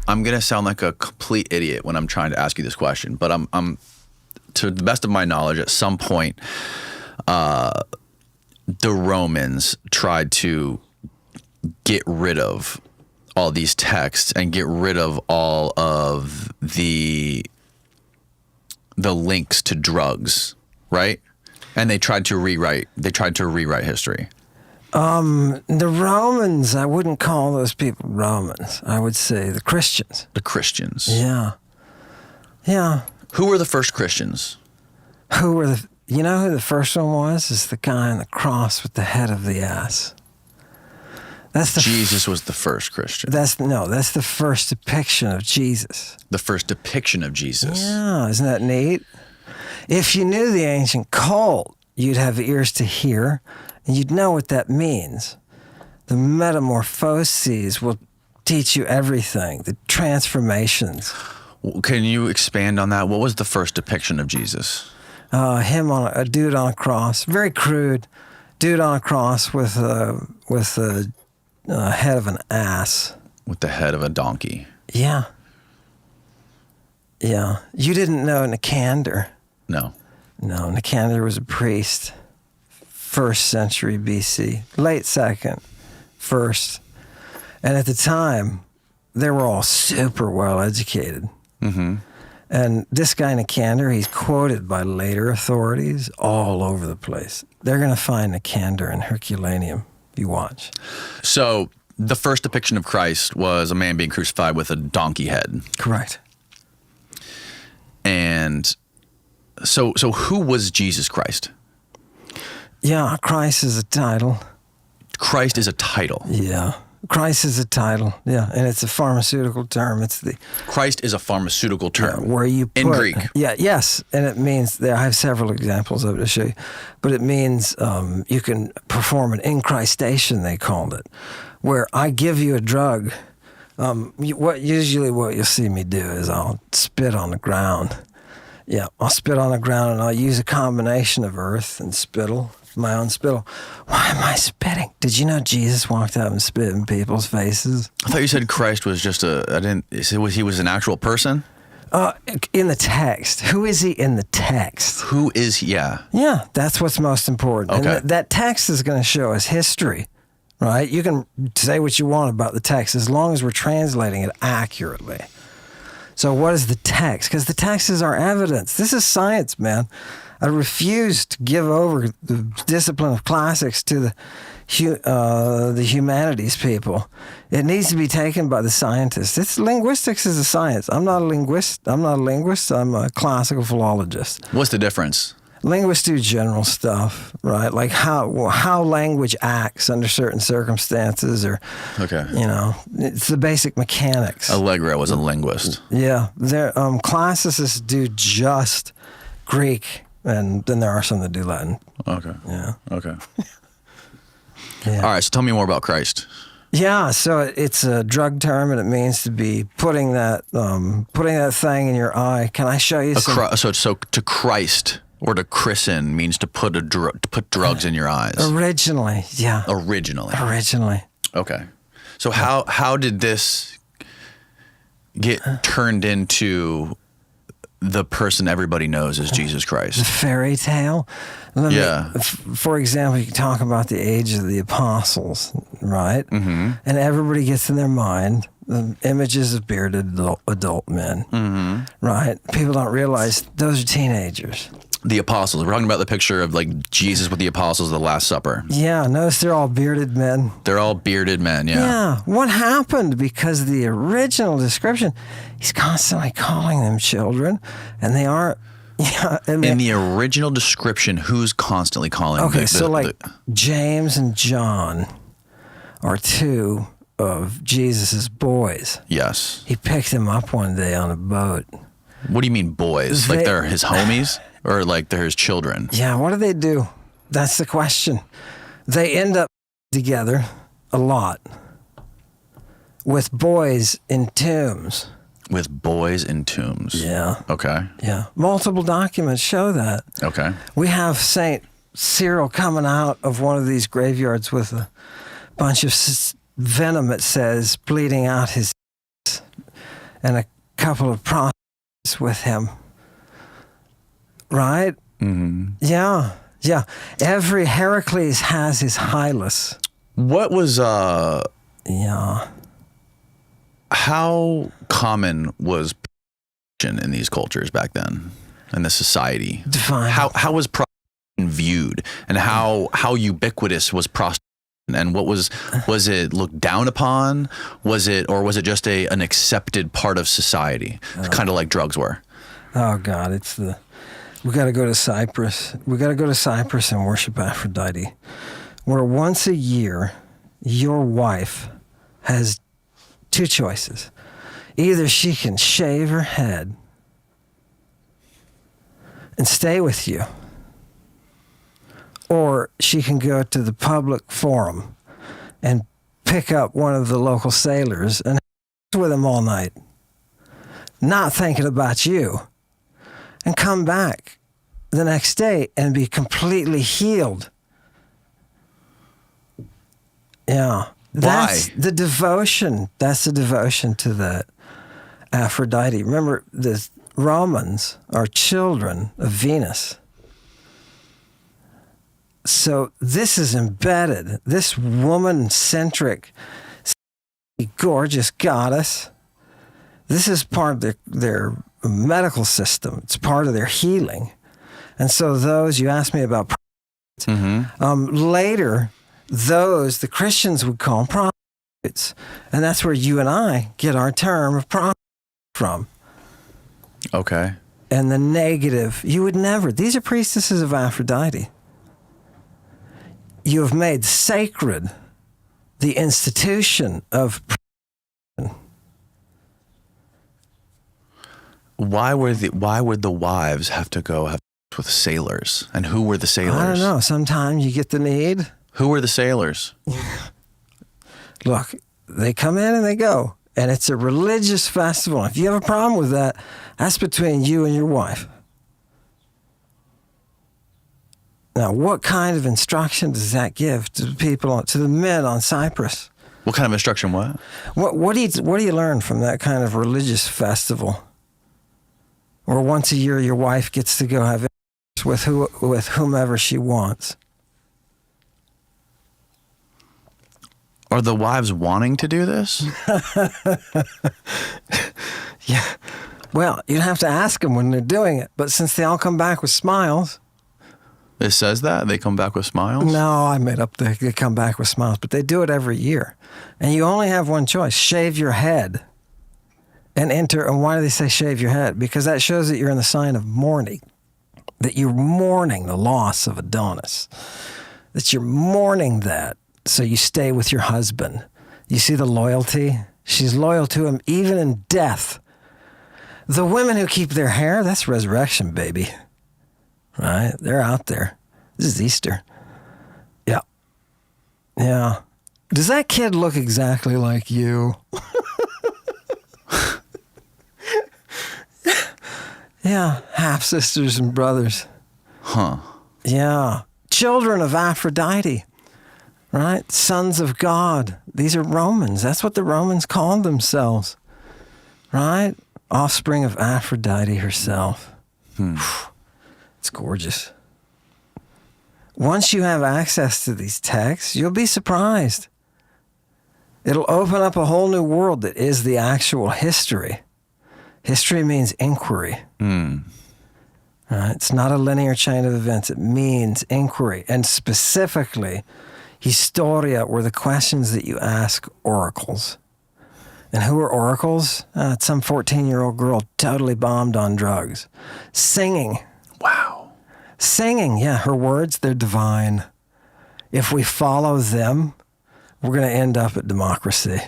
I'm gonna sound like a complete idiot when I'm trying to ask you this question, but I'm to the best of my knowledge, at some point, the Romans tried to get rid of all these texts and get rid of all of the links to drugs, right? And they tried to rewrite history. The Romans, I wouldn't call those people Romans. I would say the Christians. The Christians. Yeah. Yeah. Who were the first Christians? You know who the first one was? Is the guy on the cross with the head of the ass. Jesus was the first Christian. That's the first depiction of Jesus. The first depiction of Jesus. Yeah, isn't that neat? If you knew the ancient cult, you'd have ears to hear, and you'd know what that means. The metamorphoses will teach you everything, the transformations. Can you expand on that? What was the first depiction of Jesus? Him on a dude on a cross, very crude, dude on a cross with the head of an ass. With the head of a donkey. Yeah. Yeah. You didn't know Nicander. No. No, Nicander was a priest. 1st century BC. Late 2nd. 1st. And at the time, they were all super well educated. Mm-hmm. And this guy Nicander, he's quoted by later authorities all over the place. They're going to find Nicander in Herculaneum. You watch. So the first depiction of Christ was a man being crucified with a donkey head. Correct. And so who was Jesus Christ? Yeah, Christ is a title. Christ is a title. Yeah. Christ is a title. Yeah, and it's a pharmaceutical term. Christ is a pharmaceutical term. Yeah, where you put, in Greek. Yeah, yes, and it means I have several examples of it to show you, but it means you can perform an incrustation. They called it, where I give you a drug. What you'll see me do is I'll spit on the ground. Yeah, I'll spit on the ground and I'll use a combination of earth and spittle. My own spittle. Why am I spitting? Did you know Jesus walked up and spit in people's faces? I thought you said Christ was just he was an actual person? In the text. Who is he in the text? Who is he? Yeah. Yeah, that's what's most important. Okay. And that text is going to show us history, right? You can say what you want about the text as long as we're translating it accurately. So what is the text? Because the text is our evidence. This is science, man. I refuse to give over the discipline of classics to the humanities people. It needs to be taken by the scientists. Linguistics is a science. I'm not a linguist. I'm a classical philologist. What's the difference? Linguists do general stuff, right? Like how language acts under certain circumstances, or it's the basic mechanics. Allegra was a linguist. Yeah, classicists do just Greek. And then there are some that do Latin. Okay. Yeah. Okay. Yeah. All right. So tell me more about Christ. Yeah. So it's a drug term, and it means to be putting that thing in your eye. Can I show you some? So to Christ or to christen means to put drugs in your eyes. Originally, yeah. Originally. Okay. So how did this get turned into the person everybody knows as Jesus Christ? The fairy tale? For example, you can talk about the age of the apostles, right? Mm-hmm. And everybody gets in their mind the images of bearded adult men, mm-hmm. right? People don't realize those are teenagers. The apostles. We're talking about the picture of like Jesus with the apostles at the Last Supper. Yeah, notice they're all bearded men. They're all bearded men, yeah. Yeah. What happened? Because the original description, he's constantly calling them children, and they aren't. Yeah. In the original description, who's constantly calling them? Okay, so James and John are two of Jesus's boys. Yes. He picked them up one day on a boat. What do you mean boys? Like they're his homies? Or like they're his children? Yeah, what do? That's the question. They end up together a lot with boys in tombs. With boys in tombs? Yeah. Okay. Yeah. Multiple documents show that. Okay. We have St. Cyril coming out of one of these graveyards with a bunch of venom, it says, bleeding out his... and a couple of prostitutes with him. Right? Mm-hmm. Yeah. Yeah. Every Heracles has his Hylas. What was Yeah. how common was prostitution in these cultures back then, in the society? Define. How was prostitution viewed, and how ubiquitous was prostitution, and what was it looked down upon? Was it just an accepted part of society, kind of like drugs were? Oh God, we got to go to Cyprus. We got to go to Cyprus and worship Aphrodite, where once a year, your wife has two choices. Either she can shave her head and stay with you, or she can go to the public forum and pick up one of the local sailors and with him all night, not thinking about you, and come back the next day and be completely healed. Yeah. That's the devotion. That's the devotion to the Aphrodite. Remember, the Romans are children of Venus. So this is embedded. This woman-centric, gorgeous goddess, this is part of their medical system. It's part of their healing. And so those, you asked me about later, those the Christians would call them prostitutes. And that's where you and I get our term of prostitute from. Okay. And the negative, you would never, these are priestesses of Aphrodite. You have made sacred the institution of prostitution. Why would the wives have to go have with sailors? And who were the sailors? I don't know. Sometimes you get the need. Who were the sailors? Look, they come in and they go. And it's a religious festival. If you have a problem with that, that's between you and your wife. Now, what kind of instruction does that give to the people, to the men on Cyprus? What kind of instruction? What do you learn from that kind of religious festival? Where once a year your wife gets to go have with whomever she wants. Are the wives wanting to do this? Yeah. Well, you'd have to ask them when they're doing it. But since they all come back with smiles. It says that? They come back with smiles? No, I made up they come back with smiles. But they do it every year. And you only have one choice. Shave your head and enter. And why do they say shave your head? Because that shows that you're in the sign of mourning. That you're mourning the loss of Adonis. That you're mourning that. So you stay with your husband. You see the loyalty? She's loyal to him even in death. The women who keep their hair, that's resurrection, baby. Right? They're out there. This is Easter. Yeah. Yeah. Does that kid look exactly like you? Yeah. Half sisters and brothers. Huh. Yeah. Children of Aphrodite. Right? Sons of God. These are Romans. That's what the Romans called themselves. Right? Offspring of Aphrodite herself. It's gorgeous. Once you have access to these texts, you'll be surprised. It'll open up a whole new world that is the actual history. History means inquiry. Right? It's not a linear chain of events. It means inquiry. And specifically, Historia were the questions that you ask oracles. And who are oracles? It's some 14-year-old girl totally bombed on drugs. Singing. Wow. Singing, yeah. Her words, they're divine. If we follow them, we're going to end up at democracy.